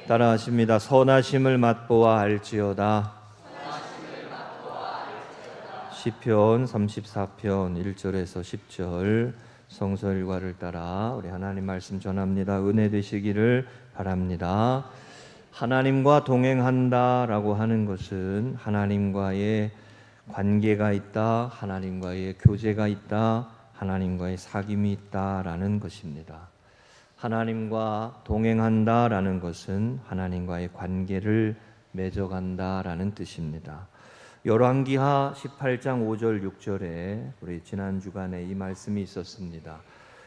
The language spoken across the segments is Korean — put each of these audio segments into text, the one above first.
따라하십니다. 선하심을 맛보아 알지어다. 시편 34편 1절에서 10절 성서 일과를 따라 우리 하나님 말씀 전합니다. 은혜 되시기를 바랍니다. 하나님과 동행한다라고 하는 것은 하나님과의 관계가 있다, 하나님과의 교제가 있다, 하나님과의 사귐이 있다라는 것입니다. 하나님과 동행한다라는 것은 하나님과의 관계를 맺어간다라는 뜻입니다. 열왕기하 18장 5절 6절에 우리 지난 주간에 이 말씀이 있었습니다.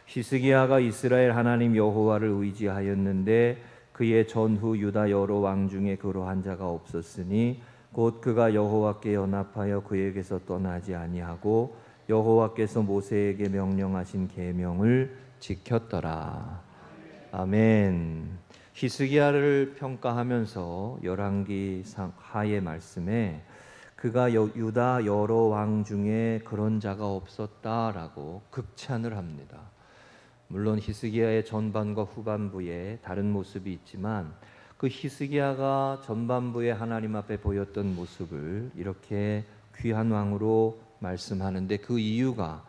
히스기야가 이스라엘 하나님 여호와를 의지하였는데 그의 전후 유다 여러 왕 중에 그러한 자가 없었으니 곧 그가 여호와께 연합하여 그에게서 떠나지 아니하고 여호와께서 모세에게 명령하신 계명을 지켰더라. 아멘. 히스기야를 평가하면서 열왕기 하의 말씀에 그가 유다 여러 왕 중에 그런 자가 없었다라고 극찬을 합니다. 물론 히스기야의 전반과 후반부에 다른 모습이 있지만 그 히스기야가 전반부에 하나님 앞에 보였던 모습을 이렇게 귀한 왕으로 말씀하는데 그 이유가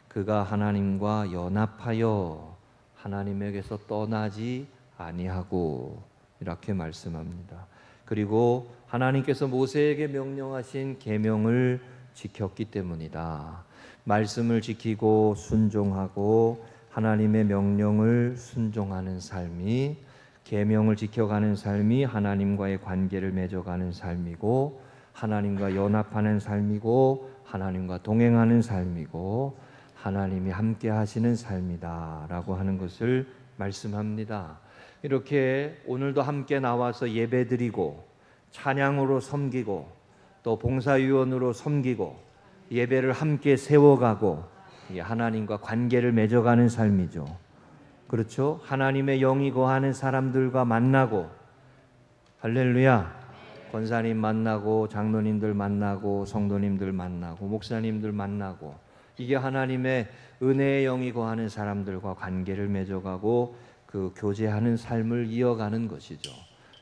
그가 하나님과 연합하여 하나님에게서 떠나지 아니하고 이렇게 말씀합니다. 그리고 하나님께서 모세에게 명령하신 계명을 지켰기 때문이다. 말씀을 지키고 순종하고 하나님의 명령을 순종하는 삶이, 계명을 지켜가는 삶이 하나님과의 관계를 맺어가는 삶이고 하나님과 연합하는 삶이고 하나님과 동행하는 삶이고 하나님이 함께 하시는 삶이다 라고 하는 것을 말씀합니다. 이렇게 오늘도 함께 나와서 예배드리고 찬양으로 섬기고 또 봉사위원으로 섬기고 예배를 함께 세워가고 하나님과 관계를 맺어가는 삶이죠. 그렇죠? 하나님의 영이 거하는 사람들과 만나고, 할렐루야, 권사님 만나고 장로님들 만나고 성도님들 만나고 목사님들 만나고, 이게 하나님의 은혜의 영이 거하는 사람들과 관계를 맺어가고 그 교제하는 삶을 이어가는 것이죠.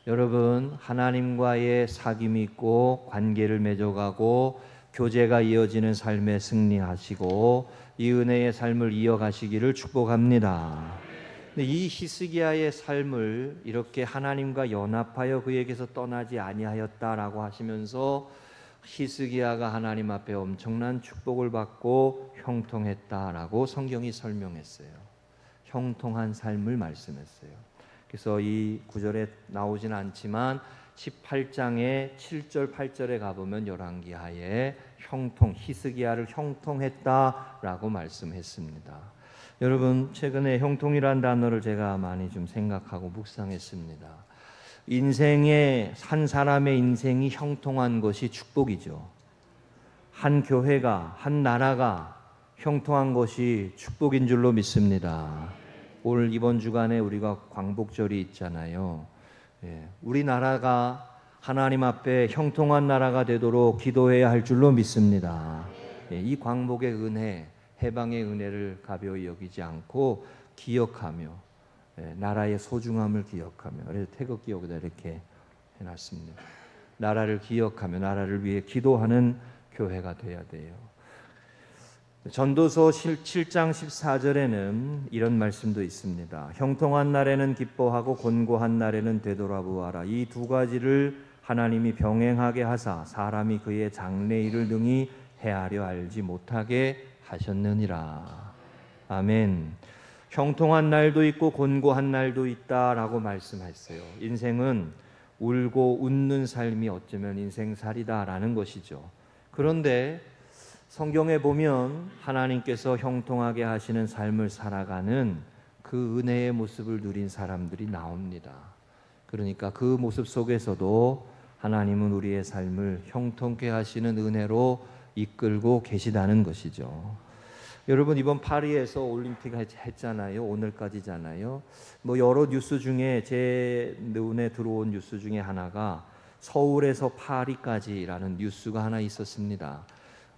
여러분, 하나님과의 사귐이 있고 관계를 맺어가고 교제가 이어지는 삶에 승리하시고 이 은혜의 삶을 이어가시기를 축복합니다. 이 히스기야의 삶을 이렇게 하나님과 연합하여 그에게서 떠나지 아니하였다라고 하시면서 히스기야가 하나님 앞에 엄청난 축복을 받고 형통했다라고 성경이 설명했어요. 형통한 삶을 말씀했어요. 그래서 이 구절에 나오진 않지만 18장의 7절 8절에 가보면 열왕기하에 형통, 히스기야를 형통했다라고 말씀했습니다. 여러분, 최근에 형통이란 단어를 제가 많이 좀 생각하고 묵상했습니다. 인생의 한 사람의 인생이 형통한 것이 축복이죠. 한 교회가, 한 나라가 형통한 것이 축복인 줄로 믿습니다. 오늘 이번 주간에 우리가 광복절이 있잖아요. 우리나라가 하나님 앞에 형통한 나라가 되도록 기도해야 할 줄로 믿습니다. 이 광복의 은혜, 해방의 은혜를 가벼이 여기지 않고 기억하며 나라의 소중함을 기억하며, 그래서 태극기여기다 이렇게 해놨습니다. 나라를 기억하며 나라를 위해 기도하는 교회가 돼야 돼요. 전도서 7장 14절에는 이런 말씀도 있습니다. 형통한 날에는 기뻐하고 곤고한 날에는 되돌아보아라. 이 두 가지를 하나님이 병행하게 하사 사람이 그의 장래일을 능히 헤아려 알지 못하게 하셨느니라. 아멘. 형통한 날도 있고 곤고한 날도 있다라고 말씀했어요. 인생은 울고 웃는 삶이 어쩌면 인생살이다라는 것이죠. 그런데 성경에 보면 하나님께서 형통하게 하시는 삶을 살아가는 그 은혜의 모습을 누린 사람들이 나옵니다. 그러니까 그 모습 속에서도 하나님은 우리의 삶을 형통케 하시는 은혜로 이끌고 계시다는 것이죠. 여러분, 이번 파리에서 올림픽 했잖아요. 오늘까지잖아요. 여러 뉴스 중에 제 눈에 들어온 뉴스 중에 하나가 서울에서 파리까지라는 뉴스가 하나 있었습니다.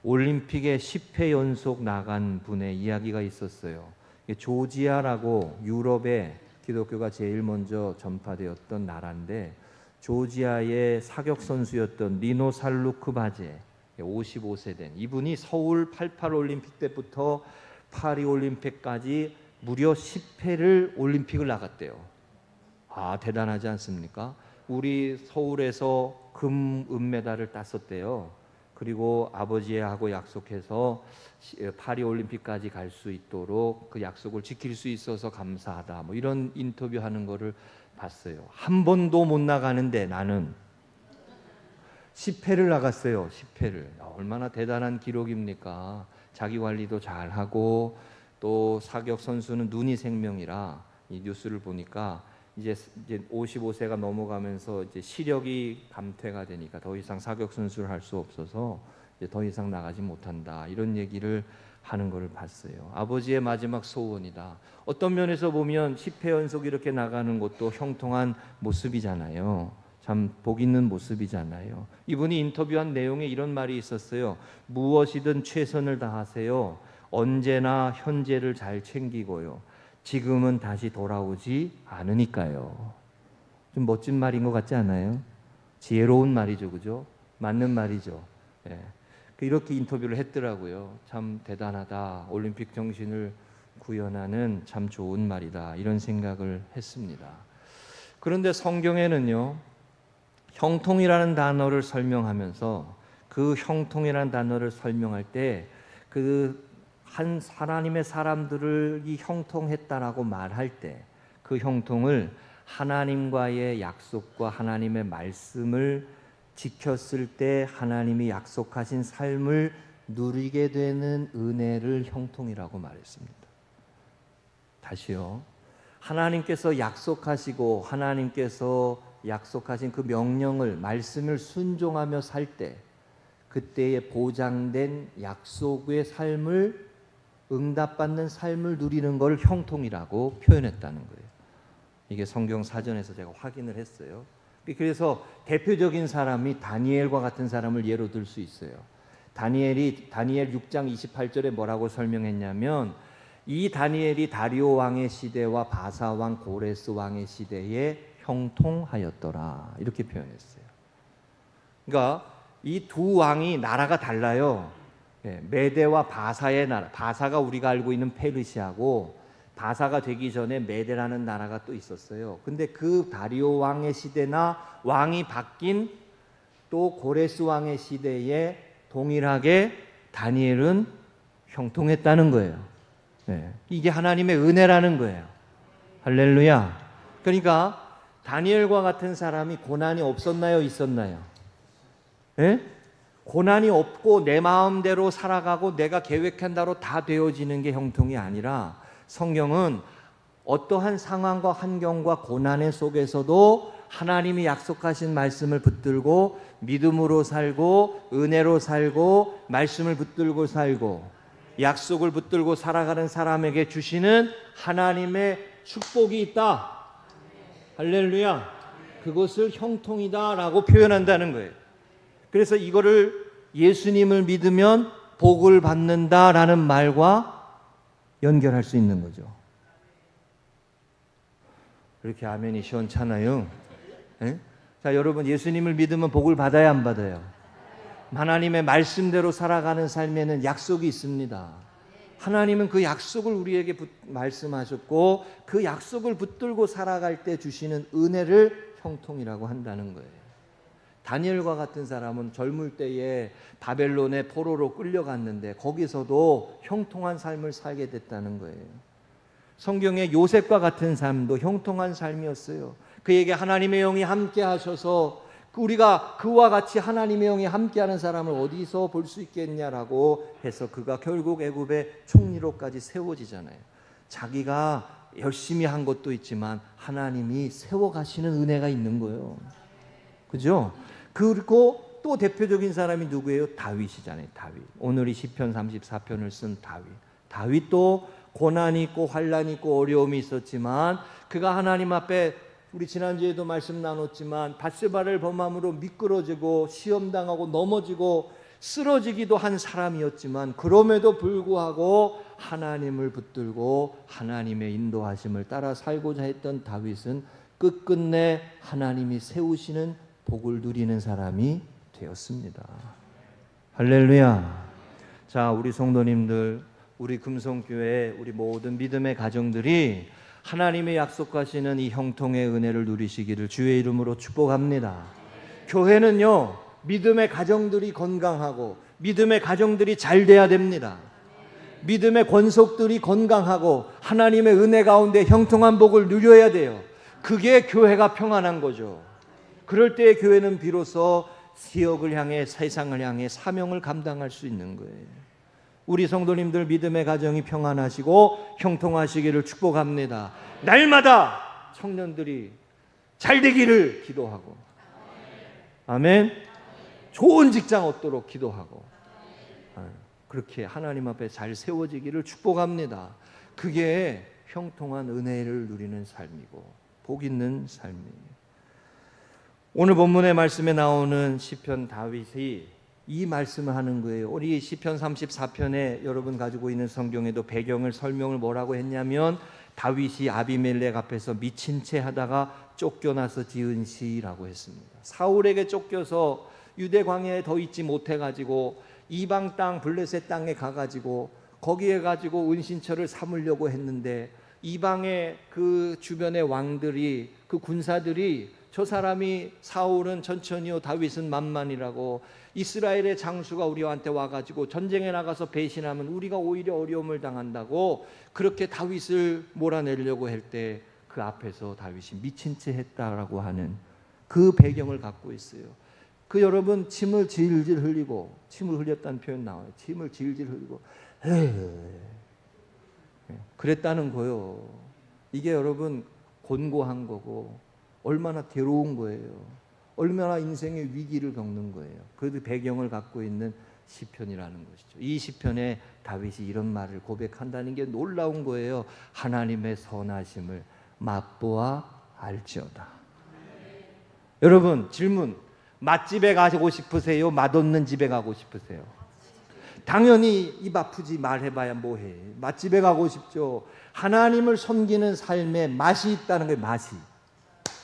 올림픽에 10회 연속 나간 분의 이야기가 있었어요. 조지아라고 유럽의 기독교가 제일 먼저 전파되었던 나라인데 조지아의 사격 선수였던 니노 살루크바제 55세 된 이분이 서울 88 올림픽 때부터 파리 올림픽까지 무려 10회를 올림픽을 나갔대요. 아, 대단하지 않습니까? 우리 서울에서 은메달을 땄었대요. 그리고 아버지하고 약속해서 파리 올림픽까지 갈 수 있도록 그 약속을 지킬 수 있어서 감사하다. 뭐 이런 인터뷰하는 거를 봤어요. 한 번도 못 나가는데 나는 10회를 나갔어요. 10회를. 얼마나 대단한 기록입니까? 자기 관리도 잘하고 또 사격 선수는 눈이 생명이라 이 뉴스를 보니까 이제 55세가 넘어가면서 이제 시력이 감퇴가 되니까 더 이상 사격 선수를 할 수 없어서 이제 더 이상 나가지 못한다. 이런 얘기를 하는 것을 봤어요. 아버지의 마지막 소원이다. 어떤 면에서 보면 10회 연속 이렇게 나가는 것도 형통한 모습이잖아요. 참 복 있는 모습이잖아요. 이분이 인터뷰한 내용에 이런 말이 있었어요. 무엇이든 최선을 다하세요. 언제나 현재를 잘 챙기고요. 지금은 다시 돌아오지 않으니까요. 좀 멋진 말인 것 같지 않아요? 지혜로운 말이죠, 그죠? 맞는 말이죠. 예. 이렇게 인터뷰를 했더라고요. 참 대단하다. 올림픽 정신을 구현하는 참 좋은 말이다. 이런 생각을 했습니다. 그런데 성경에는요, 형통이라는 단어를 설명하면서 그 형통이라는 단어를 설명할 때 그 한 하나님의 사람들을 이 형통했다라고 말할 때 그 형통을 하나님과의 약속과 하나님의 말씀을 지켰을 때 하나님이 약속하신 삶을 누리게 되는 은혜를 형통이라고 말했습니다. 다시요. 하나님께서 약속하시고 하나님께서 약속하신 그 명령을 말씀을 순종하며 살 때 그때에 보장된 약속의 삶을 응답받는 삶을 누리는 걸 형통이라고 표현했다는 거예요. 이게 성경 사전에서 제가 확인을 했어요. 그래서 대표적인 사람이 다니엘과 같은 사람을 예로 들 수 있어요. 다니엘 6장 28절에 뭐라고 설명했냐면 이 다니엘이 다리오 왕의 시대와 바사 왕 고레스 왕의 시대에 형통하였더라. 이렇게 표현했어요. 그러니까 이 두 왕이 나라가 달라요. 메대와 바사의 나라. 바사가 우리가 알고 있는 페르시아고 바사가 되기 전에 메대라는 나라가 또 있었어요. 근데 그 다리오 왕의 시대나 왕이 바뀐 또 고레스 왕의 시대에 동일하게 다니엘은 형통했다는 거예요. 이게 하나님의 은혜라는 거예요. 할렐루야. 그러니까 다니엘과 같은 사람이 고난이 없었나요? 있었나요? 고난이 없고 내 마음대로 살아가고 내가 계획한 대로 다 되어지는 게 형통이 아니라 성경은 어떠한 상황과 환경과 고난의 속에서도 하나님이 약속하신 말씀을 붙들고 믿음으로 살고 은혜로 살고 말씀을 붙들고 살고 약속을 붙들고 살아가는 사람에게 주시는 하나님의 축복이 있다. 할렐루야. 그것을 형통이다라고 표현한다는 거예요. 그래서 이거를 예수님을 믿으면 복을 받는다라는 말과 연결할 수 있는 거죠. 이렇게 아멘이 시원찮아요. 자, 여러분 예수님을 믿으면 복을 받아야 안 받아요? 하나님의 말씀대로 살아가는 삶에는 약속이 있습니다. 하나님은 그 약속을 우리에게 말씀하셨고 그 약속을 붙들고 살아갈 때 주시는 은혜를 형통이라고 한다는 거예요. 다니엘과 같은 사람은 젊을 때에 바벨론의 포로로 끌려갔는데 거기서도 형통한 삶을 살게 됐다는 거예요. 성경에 요셉과 같은 삶도 형통한 삶이었어요. 그에게 하나님의 영이 함께 하셔서 우리가 그와 같이 하나님의 영이 함께하는 사람을 어디서 볼 수 있겠냐라고 해서 그가 결국 애굽의 총리로까지 세워지잖아요. 자기가 열심히 한 것도 있지만 하나님이 세워가시는 은혜가 있는 거예요. 그죠? 그리고 또 대표적인 사람이 누구예요? 다윗이잖아요. 다윗. 오늘이 시편 34편을 쓴 다윗. 다윗도 고난이 있고 환난이 있고 어려움이 있었지만 그가 하나님 앞에 우리 지난주에도 말씀 나눴지만 밧세바를 범함으로 미끄러지고 시험당하고 넘어지고 쓰러지기도 한 사람이었지만 그럼에도 불구하고 하나님을 붙들고 하나님의 인도하심을 따라 살고자 했던 다윗은 끝끝내 하나님이 세우시는 복을 누리는 사람이 되었습니다. 할렐루야. 자, 우리 성도님들, 우리 금성교회, 우리 모든 믿음의 가정들이 하나님의 약속하시는 이 형통의 은혜를 누리시기를 주의 이름으로 축복합니다. 교회는요, 믿음의 가정들이 건강하고 믿음의 가정들이 잘 돼야 됩니다. 믿음의 권속들이 건강하고 하나님의 은혜 가운데 형통한 복을 누려야 돼요. 그게 교회가 평안한 거죠. 그럴 때 교회는 비로소 지역을 향해, 세상을 향해 사명을 감당할 수 있는 거예요. 우리 성도님들 믿음의 가정이 평안하시고 형통하시기를 축복합니다. 날마다 청년들이 잘 되기를 기도하고, 아멘. 좋은 직장 얻도록 기도하고, 그렇게 하나님 앞에 잘 세워지기를 축복합니다. 그게 형통한 은혜를 누리는 삶이고 복 있는 삶이에요. 오늘 본문의 말씀에 나오는 시편 다윗이 이 말씀을 하는 거예요. 우리 시편 34편에 여러분 가지고 있는 성경에도 배경을 설명을 뭐라고 했냐면 다윗이 아비멜렉 앞에서 미친 채 하다가 쫓겨나서 지은 시라고 했습니다. 사울에게 쫓겨서 유대 광야에 더 있지 못해가지고 이방 땅 블레셋 땅에 가가지고 거기에 가지고 은신처를 삼으려고 했는데 이방의 그 주변의 왕들이, 그 군사들이 저 사람이 사울은 천천히요 다윗은 만만이라고, 이스라엘의 장수가 우리한테 와가지고 전쟁에 나가서 배신하면 우리가 오히려 어려움을 당한다고 그렇게 다윗을 몰아내려고 할 때 그 앞에서 다윗이 미친 채 했다라고 하는 그 배경을 갖고 있어요. 그 여러분 침을 질질 흘리고, 침을 흘렸다는 표현 나와요. 침을 질질 흘리고 그랬다는 거요. 이게 여러분 곤고한 거고 얼마나 괴로운 거예요. 얼마나 인생의 위기를 겪는 거예요. 그 배경을 갖고 있는 시편이라는 것이죠. 이 시편에 다윗이 이런 말을 고백한다는 게 놀라운 거예요. 하나님의 선하심을 맛보아 알지어다. 여러분 질문, 맛집에 가고 싶으세요? 맛없는 집에 가고 싶으세요? 당연히 입 아프지 말해봐야 뭐해. 맛집에 가고 싶죠. 하나님을 섬기는 삶에 맛이 있다는 거예요. 맛이.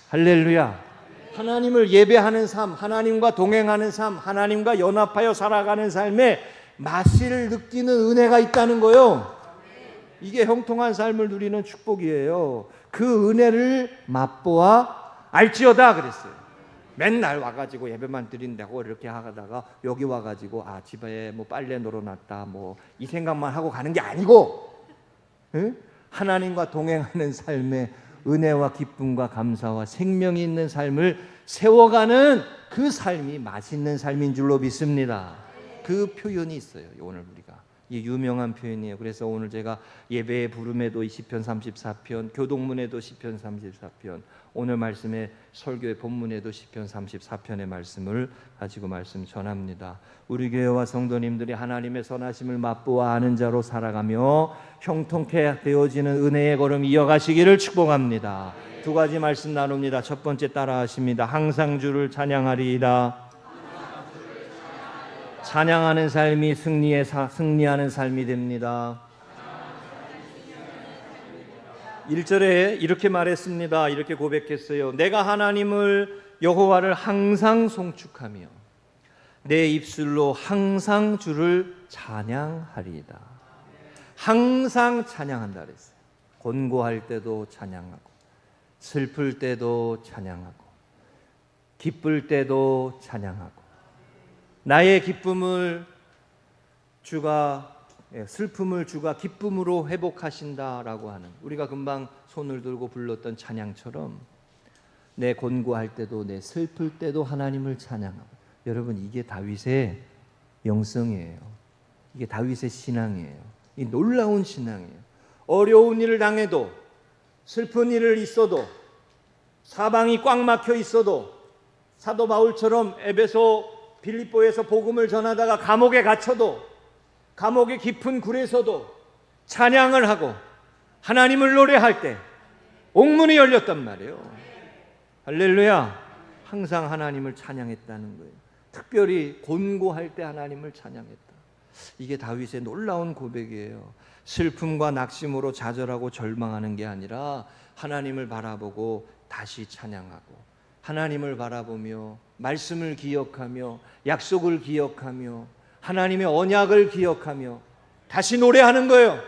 할렐루야. 하나님을 예배하는 삶, 하나님과 동행하는 삶, 하나님과 연합하여 살아가는 삶에 맛을 느끼는 은혜가 있다는 거예요. 이게 형통한 삶을 누리는 축복이에요. 그 은혜를 맛보아 알지어다 그랬어요. 맨날 와가지고 예배만 드린다고 이렇게 하다가 여기 와가지고 집에 뭐 빨래 널어놨다 뭐 이 생각만 하고 가는 게 아니고, 응? 하나님과 동행하는 삶에 은혜와 기쁨과 감사와 생명이 있는 삶을 세워가는 그 삶이 맛있는 삶인 줄로 믿습니다. 그 표현이 있어요. 오늘 우리가 이 유명한 표현이에요. 그래서 오늘 제가 예배의 부름에도 이 시편 34편, 교동문에도 시편 34편, 오늘 말씀의 설교의 본문에도 시편 34편의 말씀을 가지고 말씀 전합니다. 우리 교회와 성도님들이 하나님의 선하심을 맛보아 아는 자로 살아가며 형통케 되어지는 은혜의 걸음 이어가시기를 축복합니다. 두 가지 말씀 나눕니다. 첫 번째 따라하십니다. 항상 주를 찬양하리이다. 찬양하는 삶이 승리하는 삶이 됩니다. 1절에 이렇게 말했습니다. 이렇게 고백했어요. 내가 하나님을 여호와를 항상 송축하며 내 입술로 항상 주를 찬양하리이다. 항상 찬양한다 그랬어요. 곤고할 때도 찬양하고, 슬플 때도 찬양하고, 기쁠 때도 찬양하고, 나의 기쁨을 주가, 슬픔을 주가 기쁨으로 회복하신다라고 하는, 우리가 금방 손을 들고 불렀던 찬양처럼 내 곤고할 때도 내 슬플 때도 하나님을 찬양하고. 여러분 이게 다윗의 영성이에요. 이게 다윗의 신앙이에요. 이 놀라운 신앙이에요. 어려운 일을 당해도, 슬픈 일을 있어도, 사방이 꽉 막혀 있어도, 사도 바울처럼 에베소 빌립보에서 복음을 전하다가 감옥에 갇혀도, 감옥의 깊은 굴에서도 찬양을 하고 하나님을 노래할 때 옥문이 열렸단 말이에요. 할렐루야. 항상 하나님을 찬양했다는 거예요. 특별히 곤고할 때 하나님을 찬양했다. 이게 다윗의 놀라운 고백이에요. 슬픔과 낙심으로 좌절하고 절망하는 게 아니라 하나님을 바라보고 다시 찬양하고, 하나님을 바라보며 말씀을 기억하며 약속을 기억하며 하나님의 언약을 기억하며 다시 노래하는 거예요.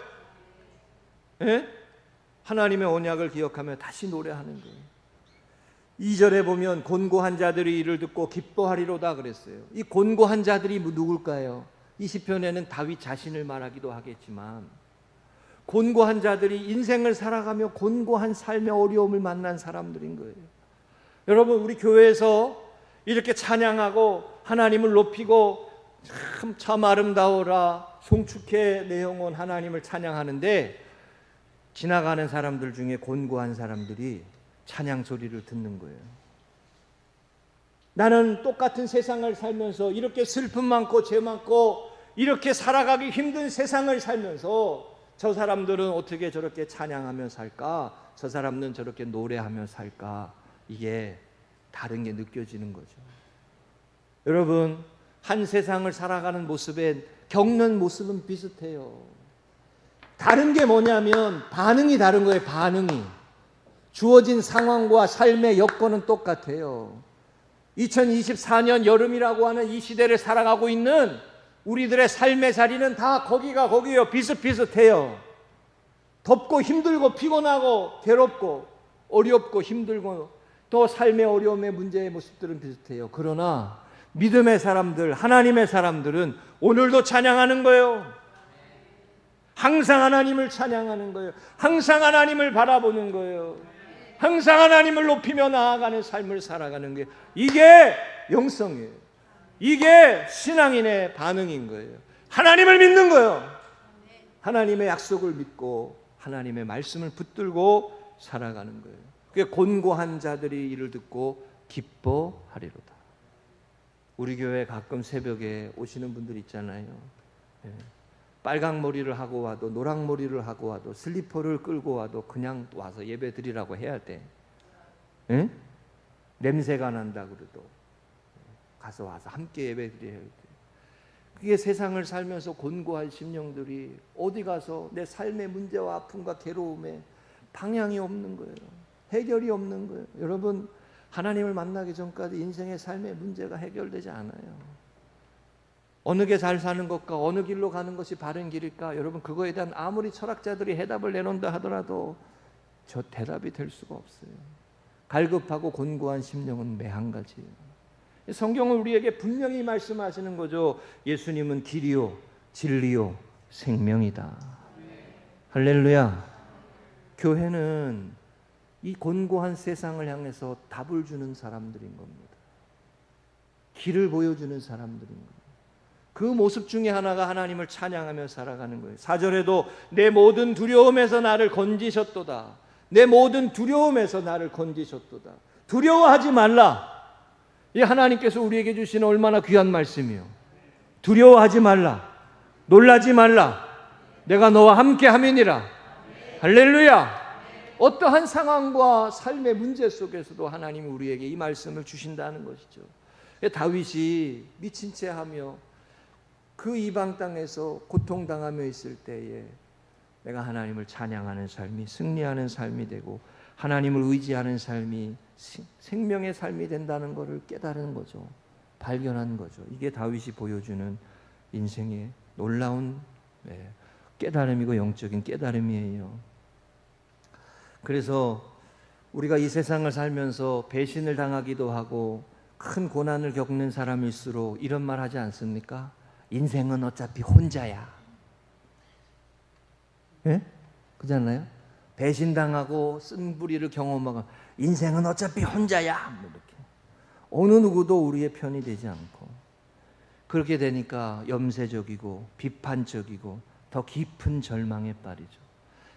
예? 하나님의 언약을 기억하며 다시 노래하는 거예요. 2절에 보면 곤고한 자들이 이를 듣고 기뻐하리로다 그랬어요. 이 곤고한 자들이 누굴까요? 이 시편에는 다윗 자신을 말하기도 하겠지만, 곤고한 자들이 인생을 살아가며 곤고한 삶의 어려움을 만난 사람들인 거예요. 여러분, 우리 교회에서 이렇게 찬양하고 하나님을 높이고 참 아름다워라, 송축해 내 영혼 하나님을 찬양하는데, 지나가는 사람들 중에 곤고한 사람들이 찬양 소리를 듣는 거예요. 나는 똑같은 세상을 살면서 이렇게 슬픔 많고 죄 많고 이렇게 살아가기 힘든 세상을 살면서 저 사람들은 어떻게 저렇게 찬양하며 살까? 저 사람들은 저렇게 노래하며 살까? 이게 다른 게 느껴지는 거죠. 여러분, 한 세상을 살아가는 모습에 겪는 모습은 비슷해요. 다른 게 뭐냐면 반응이 다른 거예요. 반응이. 주어진 상황과 삶의 여건은 똑같아요. 2024년 여름이라고 하는 이 시대를 살아가고 있는 우리들의 삶의 자리는 다 거기가 거기요. 비슷비슷해요. 덥고 힘들고 피곤하고 괴롭고 어렵고 힘들고 또 삶의 어려움의 문제의 모습들은 비슷해요. 그러나 믿음의 사람들, 하나님의 사람들은 오늘도 찬양하는 거예요. 항상 하나님을 찬양하는 거예요. 항상 하나님을 바라보는 거예요. 항상 하나님을 높이며 나아가는 삶을 살아가는 게, 이게 영성이에요. 이게 신앙인의 반응인 거예요. 하나님을 믿는 거예요. 하나님의 약속을 믿고 하나님의 말씀을 붙들고 살아가는 거예요. 그게 곤고한 자들이 이를 듣고 기뻐하리로다. 우리 교회 가끔 새벽에 오시는 분들 있잖아요. 빨강 머리를 하고 와도 노랑 머리를 하고 와도 슬리퍼를 끌고 와도 그냥 와서 예배 드리라고 해야 돼. 응? 냄새가 난다 그래도 가서 와서 함께 예배 드려야 돼. 그게 세상을 살면서 곤고한 심령들이 어디 가서 내 삶의 문제와 아픔과 괴로움에 방향이 없는 거예요. 해결이 없는 거예요. 여러분, 하나님을 만나기 전까지 인생의 삶의 문제가 해결되지 않아요. 어느 게 잘 사는 것과 어느 길로 가는 것이 바른 길일까? 여러분, 그거에 대한 아무리 철학자들이 해답을 내놓는다 하더라도 저 대답이 될 수가 없어요. 갈급하고 곤고한 심령은 매한 가지예요. 성경은 우리에게 분명히 말씀하시는 거죠. 예수님은 길이요 진리요 생명이다. 할렐루야. 교회는 이 곤고한 세상을 향해서 답을 주는 사람들인 겁니다. 길을 보여주는 사람들인 겁니다. 그 모습 중에 하나가 하나님을 찬양하며 살아가는 거예요. 4절에도 내 모든 두려움에서 나를 건지셨도다. 내 모든 두려움에서 나를 건지셨도다. 두려워하지 말라. 이 하나님께서 우리에게 주시는 얼마나 귀한 말씀이요. 두려워하지 말라. 놀라지 말라. 내가 너와 함께 함이니라. 할렐루야. 어떠한 상황과 삶의 문제 속에서도 하나님이 우리에게 이 말씀을 주신다는 것이죠. 다윗이 미친 채 하며 그 이방 땅에서 고통당하며 있을 때에 내가 하나님을 찬양하는 삶이 승리하는 삶이 되고 하나님을 의지하는 삶이 생명의 삶이 된다는 것을 깨달은 거죠. 발견한 거죠. 이게 다윗이 보여주는 인생의 놀라운 깨달음이고 영적인 깨달음이에요. 그래서 우리가 이 세상을 살면서 배신을 당하기도 하고 큰 고난을 겪는 사람일수록 이런 말 하지 않습니까? 인생은 어차피 혼자야. 예? 그렇잖아요? 배신당하고 쓴부리를 경험하고 인생은 어차피 혼자야. 이렇게. 어느 누구도 우리의 편이 되지 않고 그렇게 되니까 염세적이고 비판적이고 더 깊은 절망에 빠지죠.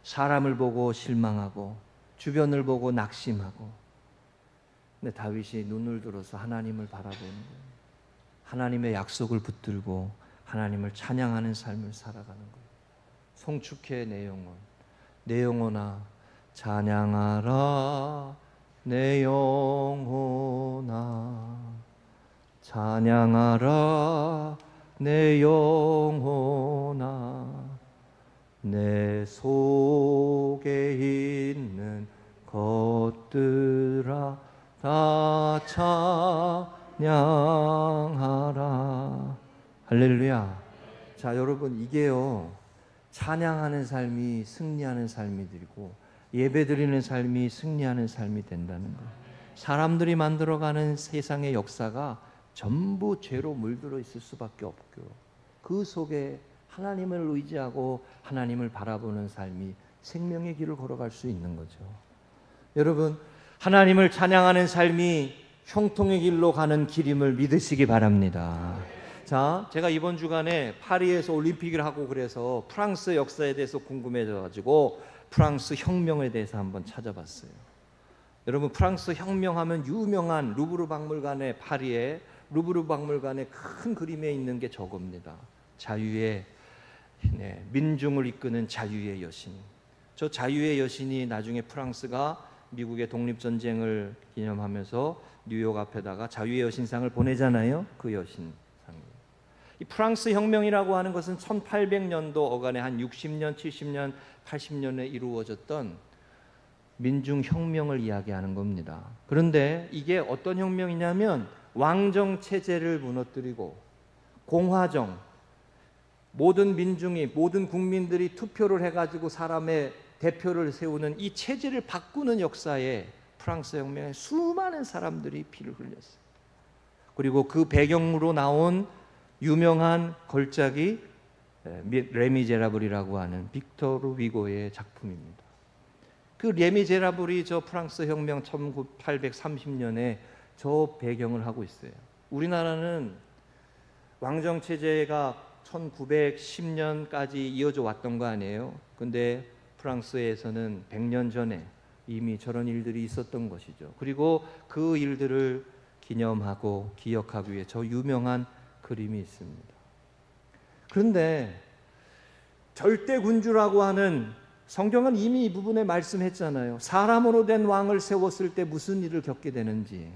사람을 보고 실망하고 주변을 보고 낙심하고. 근데 다윗이 눈을 들어서 하나님을 바라보는 거예요. 하나님의 약속을 붙들고 하나님을 찬양하는 삶을 살아가는 거예요. 송축해 내 영혼, 내 영혼아 찬양하라. 내 영혼아 찬양하라. 내 영혼아 내 속에 있는 것들아 다 찬양하라. 할렐루야. 자, 여러분, 이게요, 찬양하는 삶이 승리하는 삶이 되고 예배드리는 삶이 승리하는 삶이 된다는 거예요. 사람들이 만들어가는 세상의 역사가 전부 죄로 물들어 있을 수밖에 없고, 그 속에 하나님을 의지하고 하나님을 바라보는 삶이 생명의 길을 걸어갈 수 있는 거죠. 여러분, 하나님을 찬양하는 삶이 형통의 길로 가는 길임을 믿으시기 바랍니다. 자, 제가 이번 주간에 파리에서 올림픽을 하고 그래서 프랑스 역사에 대해서 궁금해져가지고 프랑스 혁명에 대해서 한번 찾아봤어요. 여러분, 프랑스 혁명하면 유명한 루브르 박물관의 파리에 루브르 박물관의 큰 그림에 있는 게 저겁니다. 자유의 민중을 이끄는 자유의 여신. 저 자유의 여신이 나중에 프랑스가 미국의 독립전쟁을 기념하면서 뉴욕 앞에다가 자유의 여신상을 보내잖아요. 그 여신상이. 이 프랑스 혁명이라고 하는 것은 1800년도 어간에 한 60년, 70년, 80년에 이루어졌던 민중혁명을 이야기하는 겁니다. 그런데 이게 어떤 혁명이냐면 왕정 체제를 무너뜨리고 공화정, 모든 민중이, 모든 국민들이 투표를 해가지고 사람의 대표를 세우는 이 체제를 바꾸는 역사에 프랑스 혁명에 수많은 사람들이 피를 흘렸어요. 그리고 그 배경으로 나온 유명한 걸작이 레미제라블이라고 하는 빅토르 위고의 작품입니다. 그 레미제라블이 저 프랑스 혁명 1830년에 저 배경을 하고 있어요. 우리나라는 왕정 체제가 1910년까지 이어져 왔던 거 아니에요? 근데 프랑스에서는 100년 전에 이미 저런 일들이 있었던 것이죠. 그리고 그 일들을 기념하고 기억하기 위해 저 유명한 그림이 있습니다. 그런데 절대군주라고 하는, 성경은 이미 이 부분에 말씀했잖아요. 사람으로 된 왕을 세웠을 때 무슨 일을 겪게 되는지.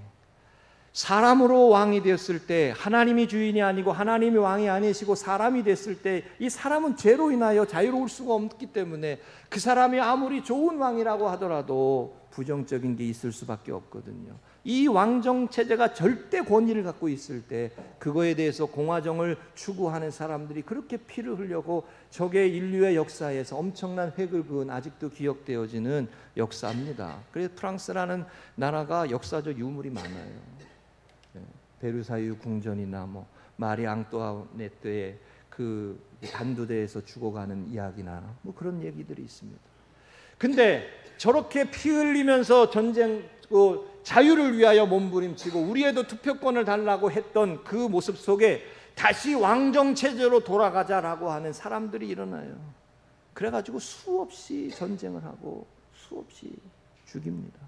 사람으로 왕이 되었을 때 하나님이 주인이 아니고 하나님이 왕이 아니시고 사람이 됐을 때 이 사람은 죄로 인하여 자유로울 수가 없기 때문에 그 사람이 아무리 좋은 왕이라고 하더라도 부정적인 게 있을 수밖에 없거든요. 이 왕정 체제가 절대 권위를 갖고 있을 때 그거에 대해서 공화정을 추구하는 사람들이 그렇게 피를 흘려고 저게 인류의 역사에서 엄청난 획을 그은 아직도 기억되어지는 역사입니다. 그래서 프랑스라는 나라가 역사적 유물이 많아요. 베르사유 궁전이나 뭐 마리 앙뚜아네트의 그 단두대에서 죽어가는 이야기나 뭐 그런 얘기들이 있습니다. 근데 저렇게 피 흘리면서 전쟁 자유를 위하여 몸부림치고 우리에도 투표권을 달라고 했던 그 모습 속에 다시 왕정 체제로 돌아가자라고 하는 사람들이 일어나요. 그래가지고 수없이 전쟁을 하고 수없이 죽입니다.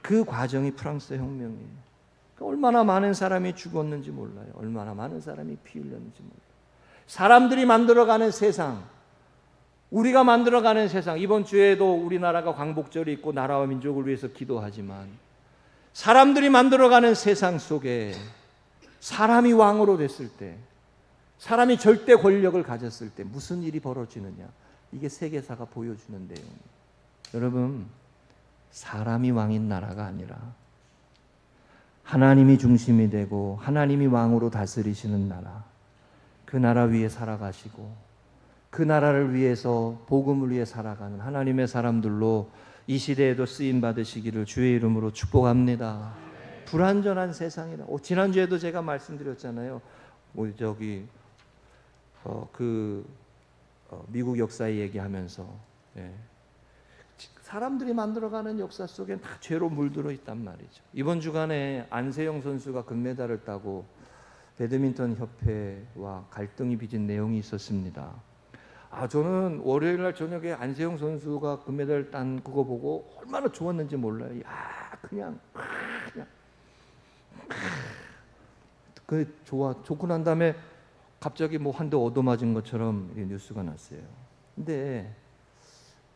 그 과정이 프랑스 혁명이에요. 얼마나 많은 사람이 죽었는지 몰라요. 얼마나 많은 사람이 피 흘렸는지 몰라요. 사람들이 만들어가는 세상, 우리가 만들어가는 세상, 이번 주에도 우리나라가 광복절이 있고 나라와 민족을 위해서 기도하지만 사람들이 만들어가는 세상 속에 사람이 왕으로 됐을 때, 사람이 절대 권력을 가졌을 때 무슨 일이 벌어지느냐, 이게 세계사가 보여주는 내용입니다. 여러분, 사람이 왕인 나라가 아니라 하나님이 중심이 되고 하나님이 왕으로 다스리시는 나라, 그 나라 위에 살아가시고 그 나라를 위해서 복음을 위해 살아가는 하나님의 사람들로 이 시대에도 쓰임 받으시기를 주의 이름으로 축복합니다. 불완전한 세상이라. 지난주에도 제가 말씀드렸잖아요. 미국 역사 얘기하면서 사람들이 만들어가는 역사 속엔 다 죄로 물들어 있단 말이죠. 이번 주간에 안세영 선수가 금메달을 따고 배드민턴 협회와 갈등이 빚은 내용이 있었습니다. 저는 월요일 날 저녁에 안세영 선수가 금메달 딴 그거 보고 얼마나 좋았는지 몰라요. 그냥 좋고 난 다음에 갑자기 뭐 한 대 얻어맞은 것처럼 뉴스가 났어요. 근데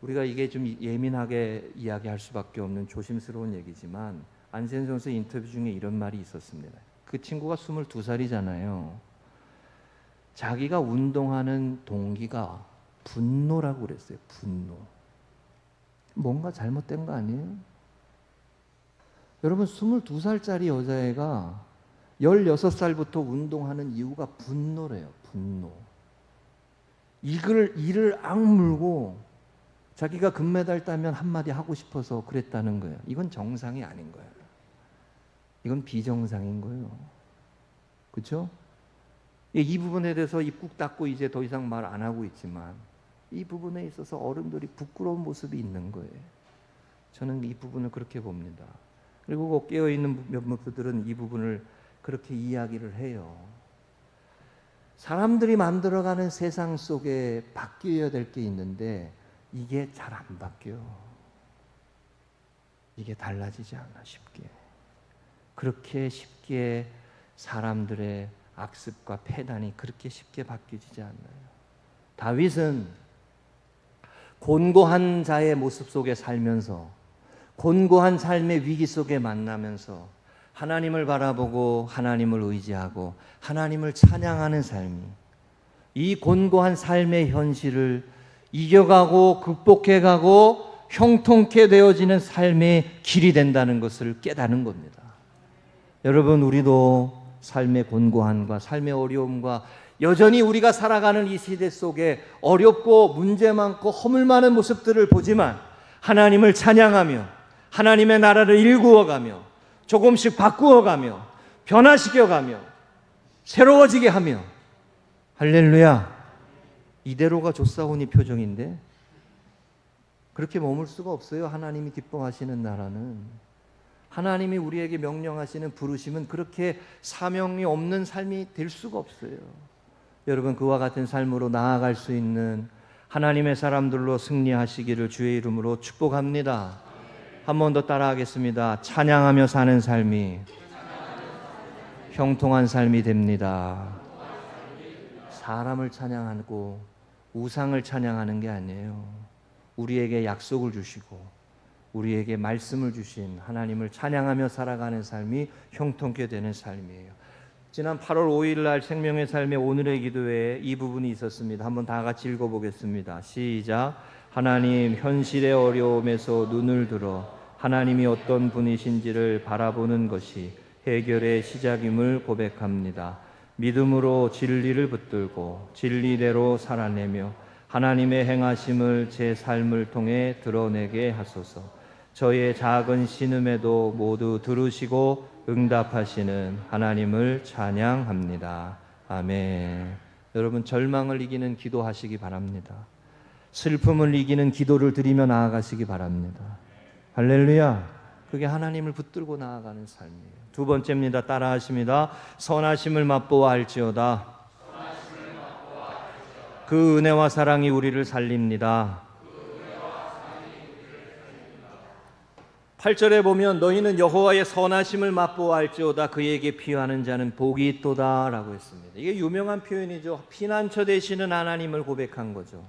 우리가 이게 좀 예민하게 이야기할 수밖에 없는 조심스러운 얘기지만 안세영 선수 인터뷰 중에 이런 말이 있었습니다. 그 친구가 22살이잖아요. 자기가 운동하는 동기가 분노라고 그랬어요. 분노. 뭔가 잘못된 거 아니에요? 여러분 22살짜리 여자애가 16살부터 운동하는 이유가 분노래요. 분노. 이를 악물고 자기가 금메달 따면 한마디 하고 싶어서 그랬다는 거예요. 이건 정상이 아닌 거예요. 이건 비정상인 거예요. 그렇죠? 이 부분에 대해서 입 꾹 닫고 이제 더 이상 말 안 하고 있지만 이 부분에 있어서 어른들이 부끄러운 모습이 있는 거예요. 저는 이 부분을 그렇게 봅니다. 그리고 깨어있는 몇몇 분들은 이 부분을 그렇게 이야기를 해요. 사람들이 만들어가는 세상 속에 바뀌어야 될 게 있는데 이게 잘 안 바뀌어. 이게 달라지지 않아 쉽게. 그렇게 쉽게 사람들의 악습과 패단이 그렇게 쉽게 바뀌지 않아요. 다윗은 곤고한 자의 모습 속에 살면서 곤고한 삶의 위기 속에 만나면서 하나님을 바라보고 하나님을 의지하고 하나님을 찬양하는 삶이 이 곤고한 삶의 현실을 이겨가고 극복해가고 형통케 되어지는 삶의 길이 된다는 것을 깨닫는 겁니다. 여러분 우리도 삶의 곤고함과 삶의 어려움과 여전히 우리가 살아가는 이 시대 속에 어렵고 문제 많고 허물 많은 모습들을 보지만 하나님을 찬양하며 하나님의 나라를 일구어가며 조금씩 바꾸어가며 변화시켜가며 새로워지게 하며 할렐루야 이대로가 좋사오니 표정인데 그렇게 머물 수가 없어요. 하나님이 기뻐하시는 나라는 하나님이 우리에게 명령하시는 부르심은 그렇게 사명이 없는 삶이 될 수가 없어요. 여러분 그와 같은 삶으로 나아갈 수 있는 하나님의 사람들로 승리하시기를 주의 이름으로 축복합니다. 한 번 더 따라하겠습니다. 찬양하며 사는 삶이 형통한 삶이 됩니다. 사람을 찬양하고 우상을 찬양하는 게 아니에요. 우리에게 약속을 주시고 우리에게 말씀을 주신 하나님을 찬양하며 살아가는 삶이 형통케 되는 삶이에요. 지난 8월 5일 날 생명의 삶의 오늘의 기도회에 이 부분이 있었습니다. 한번 다 같이 읽어보겠습니다. 시작. 하나님 현실의 어려움에서 눈을 들어 하나님이 어떤 분이신지를 바라보는 것이 해결의 시작임을 고백합니다. 믿음으로 진리를 붙들고 진리대로 살아내며 하나님의 행하심을 제 삶을 통해 드러내게 하소서. 저의 작은 신음에도 모두 들으시고 응답하시는 하나님을 찬양합니다. 아멘. 여러분 절망을 이기는 기도하시기 바랍니다. 슬픔을 이기는 기도를 드리며 나아가시기 바랍니다. 할렐루야. 그게 하나님을 붙들고 나아가는 삶이에요. 두 번째입니다. 따라하십니다. 선하심을 맛보아할지어다. 그 은혜와 사랑이 우리를 살립니다. 8절에 보면 너희는 여호와의 선하심을 맛보아할지어다. 그에게 피하는 자는 복이 있도다 라고 했습니다. 이게 유명한 표현이죠. 피난처 되시는 하나님을 고백한 거죠.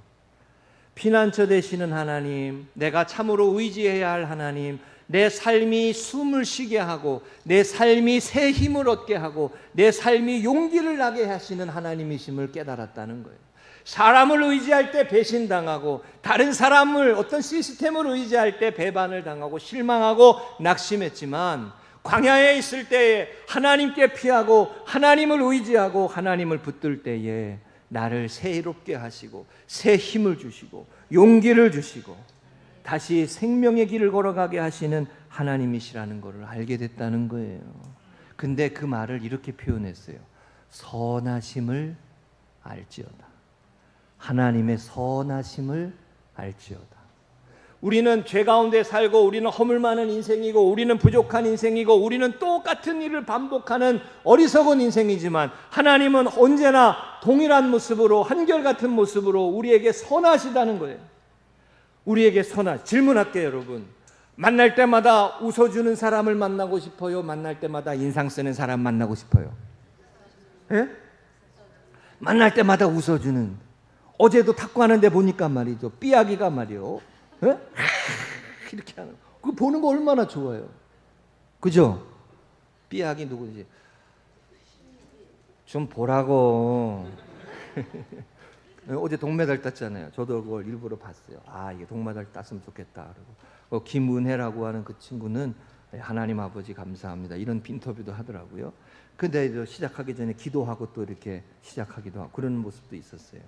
피난처 되시는 하나님, 내가 참으로 의지해야 할 하나님, 내 삶이 숨을 쉬게 하고 내 삶이 새 힘을 얻게 하고 내 삶이 용기를 나게 하시는 하나님이심을 깨달았다는 거예요. 사람을 의지할 때 배신당하고 다른 사람을 어떤 시스템을 의지할 때 배반을 당하고 실망하고 낙심했지만 광야에 있을 때에 하나님께 피하고 하나님을 의지하고 하나님을 붙들 때에 나를 새롭게 하시고 새 힘을 주시고 용기를 주시고 다시 생명의 길을 걸어가게 하시는 하나님이시라는 것을 알게 됐다는 거예요. 근데 그 말을 이렇게 표현했어요. 선하심을 알지어다. 하나님의 선하심을 알지어다. 우리는 죄 가운데 살고 우리는 허물 많은 인생이고 우리는 부족한 인생이고 우리는 똑같은 일을 반복하는 어리석은 인생이지만 하나님은 언제나 동일한 모습으로 한결같은 모습으로 우리에게 선하시다는 거예요. 우리에게 질문할게요 여러분. 만날 때마다 웃어주는 사람을 만나고 싶어요? 만날 때마다 인상 쓰는 사람 만나고 싶어요? 예? 만날 때마다 웃어주는. 어제도 탁구하는데 보니까 말이죠. 삐약이가 말이요. 예? 이렇게 하는. 그거 보는 거 얼마나 좋아요. 그죠? 삐약이 누구지? 좀 보라고. 어제 동메달 땄잖아요. 저도 그걸 일부러 봤어요. 아, 이게 동메달 땄으면 좋겠다. 그리고 김은혜라고 하는 그 친구는 하나님 아버지 감사합니다, 이런 인터뷰도 하더라고요. 근데 시작하기 전에 기도하고 또 이렇게 시작하기도 하고 그런 모습도 있었어요.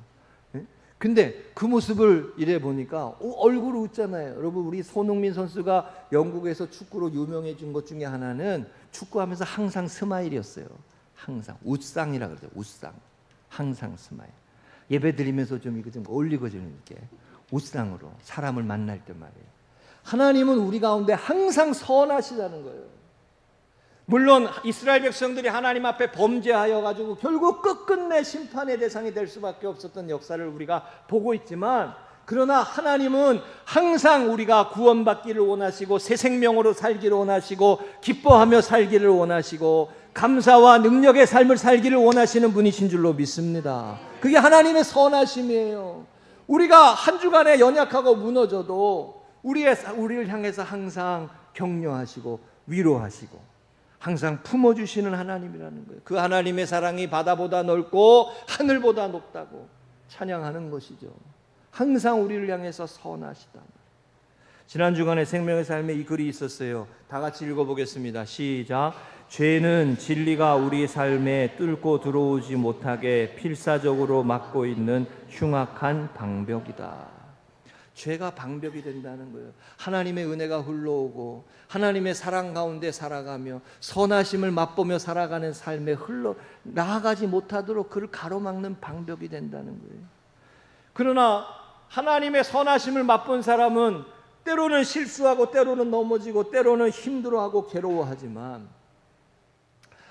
근데 그 모습을 이래 보니까 얼굴 웃잖아요. 여러분, 우리 손흥민 선수가 영국에서 축구로 유명해진 것 중에 하나는 축구하면서 항상 스마일이었어요. 항상 웃상이라 그러죠. 웃상. 항상 스마일. 예배 드리면서 좀 이거 좀 올리거든요. 이렇게 웃상으로 사람을 만날 때 말이에요. 하나님은 우리 가운데 항상 선하시다는 거예요. 물론 이스라엘 백성들이 하나님 앞에 범죄하여 가지고 결국 끝끝내 심판의 대상이 될 수밖에 없었던 역사를 우리가 보고 있지만, 그러나 하나님은 항상 우리가 구원받기를 원하시고 새 생명으로 살기를 원하시고 기뻐하며 살기를 원하시고 감사와 능력의 삶을 살기를 원하시는 분이신 줄로 믿습니다. 그게 하나님의 선하심이에요. 우리가 한 주간에 연약하고 무너져도 우리를 향해서 항상 격려하시고 위로하시고 항상 품어주시는 하나님이라는 거예요. 그 하나님의 사랑이 바다보다 넓고 하늘보다 높다고 찬양하는 것이죠. 항상 우리를 향해서 선하시다. 지난 주간에 생명의 삶에 이 글이 있었어요. 다 같이 읽어보겠습니다. 시작. 죄는 진리가 우리 삶에 뚫고 들어오지 못하게 필사적으로 막고 있는 흉악한 방벽이다. 죄가 방벽이 된다는 거예요. 하나님의 은혜가 흘러오고 하나님의 사랑 가운데 살아가며 선하심을 맛보며 살아가는 삶에 흘러 나아가지 못하도록 그를 가로막는 방벽이 된다는 거예요. 그러나 하나님의 선하심을 맛본 사람은 때로는 실수하고 때로는 넘어지고 때로는 힘들어하고 괴로워하지만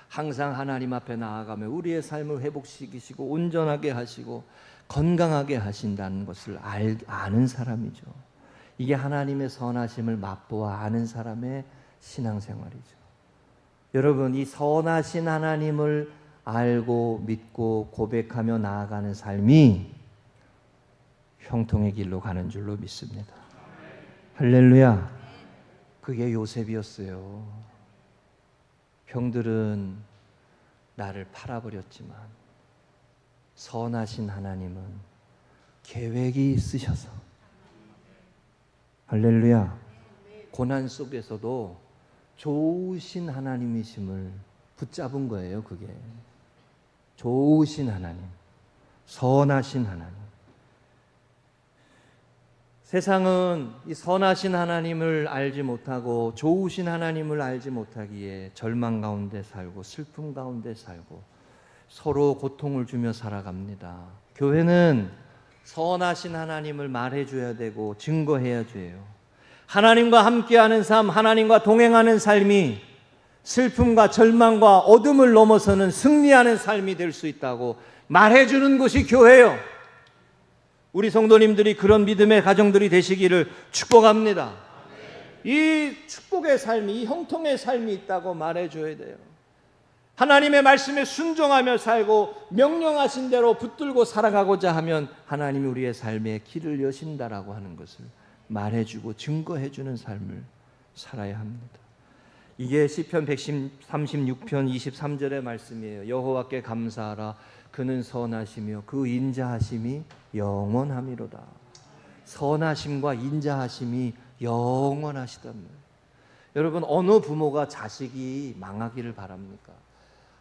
항상 하나님 앞에 나아가며 우리의 삶을 회복시키시고 온전하게 하시고 건강하게 하신다는 것을 아는 사람이죠. 이게 하나님의 선하심을 맛보아 아는 사람의 신앙생활이죠. 여러분, 이 선하신 하나님을 알고 믿고 고백하며 나아가는 삶이 형통의 길로 가는 줄로 믿습니다. 할렐루야. 그게 요셉이었어요. 형들은 나를 팔아버렸지만 선하신 하나님은 계획이 있으셔서, 할렐루야, 고난 속에서도 좋으신 하나님이심을 붙잡은 거예요. 그게 좋으신 하나님, 선하신 하나님. 세상은 이 선하신 하나님을 알지 못하고 좋으신 하나님을 알지 못하기에 절망 가운데 살고 슬픔 가운데 살고 서로 고통을 주며 살아갑니다. 교회는 선하신 하나님을 말해줘야 되고 증거해야 돼요. 하나님과 함께하는 삶, 하나님과 동행하는 삶이 슬픔과 절망과 어둠을 넘어서는 승리하는 삶이 될 수 있다고 말해주는 것이 교회예요. 우리 성도님들이 그런 믿음의 가정들이 되시기를 축복합니다. 이 축복의 삶이, 이 형통의 삶이 있다고 말해줘야 돼요. 하나님의 말씀에 순종하며 살고 명령하신 대로 붙들고 살아가고자 하면 하나님이 우리의 삶에 길을 여신다라고 하는 것을 말해주고 증거해주는 삶을 살아야 합니다. 이게 시편 136편 23절의 말씀이에요. 여호와께 감사하라. 그는 선하시며 그 인자하심이 영원함이로다. 선하심과 인자하심이 영원하시단 말이에요. 여러분, 어느 부모가 자식이 망하기를 바랍니까?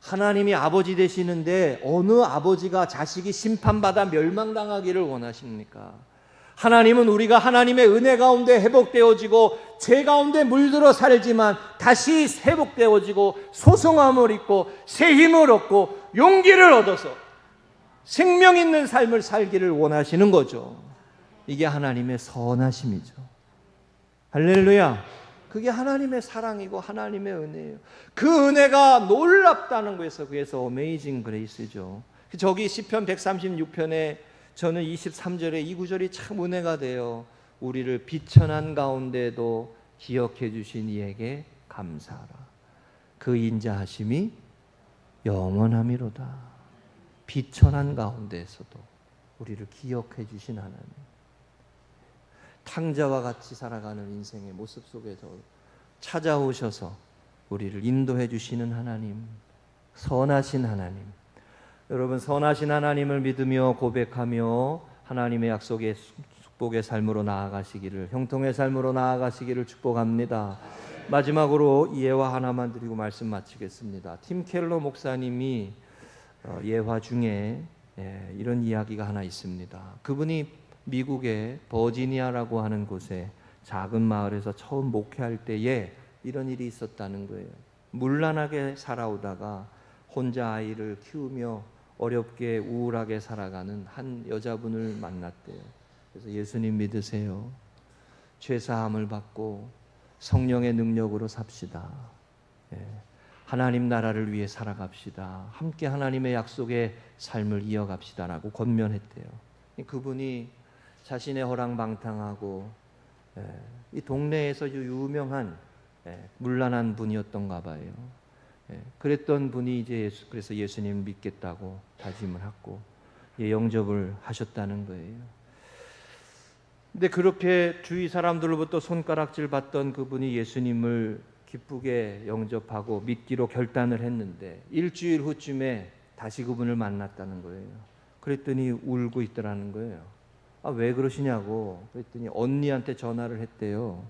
하나님이 아버지 되시는데 어느 아버지가 자식이 심판받아 멸망당하기를 원하십니까? 하나님은 우리가 하나님의 은혜 가운데 회복되어지고 죄 가운데 물들어 살지만 다시 회복되어지고 소성함을 입고 새 힘을 얻고 용기를 얻어서 생명 있는 삶을 살기를 원하시는 거죠. 이게 하나님의 선하심이죠. 할렐루야. 그게 하나님의 사랑이고 하나님의 은혜예요. 그 은혜가 놀랍다는 거에서 그래서 어메이징 그레이스죠. 저기 시편 136편에 저는 23절에 이 구절이 참 은혜가 돼요. 우리를 비천한 가운데도 기억해 주신 이에게 감사하라. 그 인자하심이 영원함이로다. 비천한 가운데에서도 우리를 기억해 주신 하나님. 탕자와 같이 살아가는 인생의 모습 속에서 찾아오셔서 우리를 인도해 주시는 하나님, 선하신 하나님, 여러분, 선하신 하나님을 믿으며 고백하며 하나님의 약속의 축복의 삶으로 나아가시기를, 형통의 삶으로 나아가시기를 축복합니다. 마지막으로 예화 하나만 드리고 말씀 마치겠습니다. 팀 켈러 목사님이 예화 중에 이런 이야기가 하나 있습니다. 그분이 미국의 버지니아라고 하는 곳에 작은 마을에서 처음 목회할 때에 이런 일이 있었다는 거예요. 문란하게 살아오다가 혼자 아이를 키우며 어렵게 우울하게 살아가는 한 여자분을 만났대요. 그래서 예수님 믿으세요. 죄사함을 받고 성령의 능력으로 삽시다. 하나님 나라를 위해 살아갑시다. 함께 하나님의 약속의 삶을 이어갑시다라고 권면했대요. 그분이 자신의 허랑방탕하고 이 동네에서 유명한 문란한 분이었던가 봐요. 그랬던 분이 이제 그래서 예수님 믿겠다고 다짐을 하고 영접을 하셨다는 거예요. 근데 그렇게 주위 사람들로부터 손가락질 받던 그분이 예수님을 기쁘게 영접하고 믿기로 결단을 했는데 일주일 후쯤에 다시 그분을 만났다는 거예요. 그랬더니 울고 있더라는 거예요. 왜 그러시냐고 그랬더니 언니한테 전화를 했대요.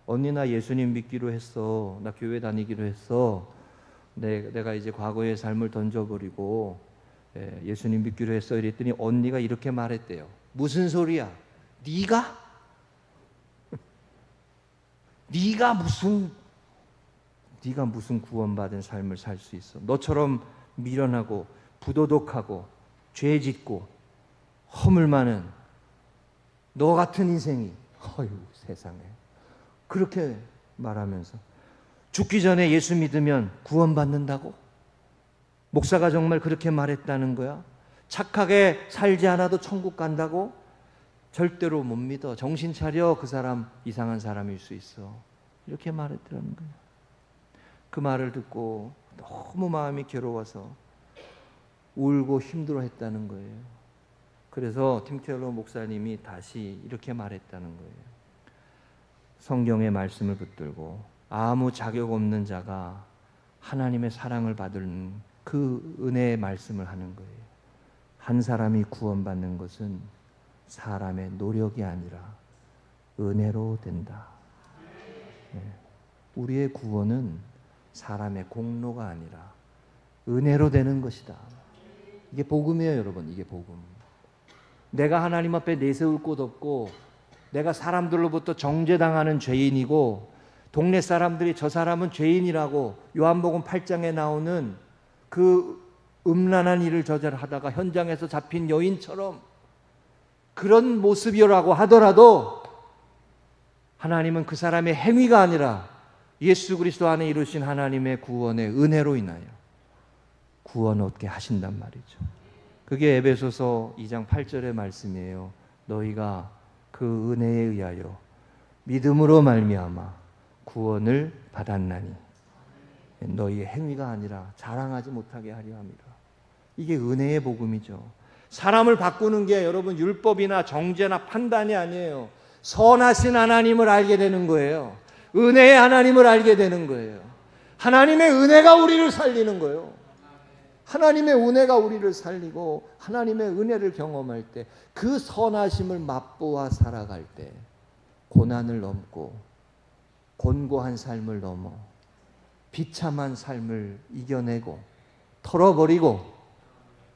언니, 나 예수님 믿기로 했어. 나 교회 다니기로 했어. 내가 이제 과거의 삶을 던져버리고 예수님 믿기로 했어. 이랬더니 언니가 이렇게 말했대요. 무슨 소리야? 네가 무슨 구원받은 삶을 살 수 있어? 너처럼 미련하고 부도덕하고 죄짓고 허물 많은 너 같은 인생이, 어휴 세상에, 그렇게 말하면서 죽기 전에 예수 믿으면 구원받는다고? 목사가 정말 그렇게 말했다는 거야? 착하게 살지 않아도 천국 간다고? 절대로 못 믿어. 정신 차려. 그 사람 이상한 사람일 수 있어. 이렇게 말했더라는 거야. 그 말을 듣고 너무 마음이 괴로워서 울고 힘들어했다는 거예요. 그래서 팀 켈러 목사님이 다시 이렇게 말했다는 거예요. 성경의 말씀을 붙들고 아무 자격 없는 자가 하나님의 사랑을 받는 그 은혜의 말씀을 하는 거예요. 한 사람이 구원받는 것은 사람의 노력이 아니라 은혜로 된다. 우리의 구원은 사람의 공로가 아니라 은혜로 되는 것이다. 이게 복음이에요, 여러분. 이게 복음. 내가 하나님 앞에 내세울 곳 없고 내가 사람들로부터 정죄당하는 죄인이고 동네 사람들이 저 사람은 죄인이라고 요한복음 8장에 나오는 그 음란한 일을 저질하다가 현장에서 잡힌 여인처럼 그런 모습이라고 하더라도 하나님은 그 사람의 행위가 아니라 예수 그리스도 안에 이루신 하나님의 구원의 은혜로 인하여 구원 얻게 하신단 말이죠. 그게 에베소서 2장 8절의 말씀이에요. 너희가 그 은혜에 의하여 믿음으로 말미암아 구원을 받았나니 너희의 행위가 아니라 자랑하지 못하게 하려 함이라. 이게 은혜의 복음이죠. 사람을 바꾸는 게 여러분 율법이나 정죄나 판단이 아니에요. 선하신 하나님을 알게 되는 거예요. 은혜의 하나님을 알게 되는 거예요. 하나님의 은혜가 우리를 살리는 거예요. 하나님의 은혜가 우리를 살리고 하나님의 은혜를 경험할 때 그 선하심을 맛보아 살아갈 때 고난을 넘고 곤고한 삶을 넘어 비참한 삶을 이겨내고 털어버리고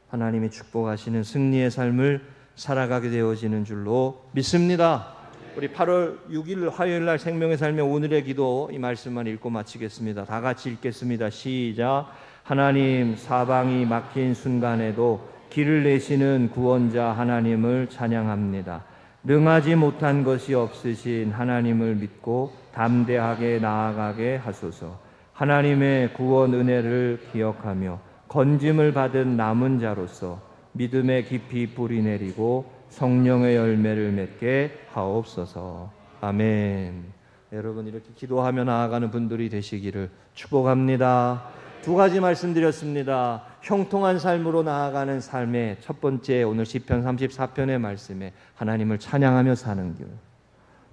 하나님이 축복하시는 승리의 삶을 살아가게 되어지는 줄로 믿습니다. 우리 8월 6일 화요일 날 생명의 삶의 오늘의 기도 이 말씀만 읽고 마치겠습니다. 다 같이 읽겠습니다. 시작. 하나님, 사방이 막힌 순간에도 길을 내시는 구원자 하나님을 찬양합니다. 능하지 못한 것이 없으신 하나님을 믿고 담대하게 나아가게 하소서. 하나님의 구원 은혜를 기억하며 건짐을 받은 남은 자로서 믿음에 깊이 뿌리 내리고 성령의 열매를 맺게 하옵소서. 아멘. 여러분 이렇게 기도하며 나아가는 분들이 되시기를 축복합니다. 두 가지 말씀드렸습니다. 형통한 삶으로 나아가는 삶의 첫 번째, 오늘 시편 34편의 말씀에 하나님을 찬양하며 사는 길.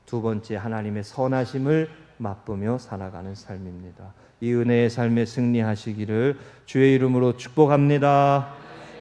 두 번째, 하나님의 선하심을 맛보며 살아가는 삶입니다. 이 은혜의 삶에 승리하시기를 주의 이름으로 축복합니다.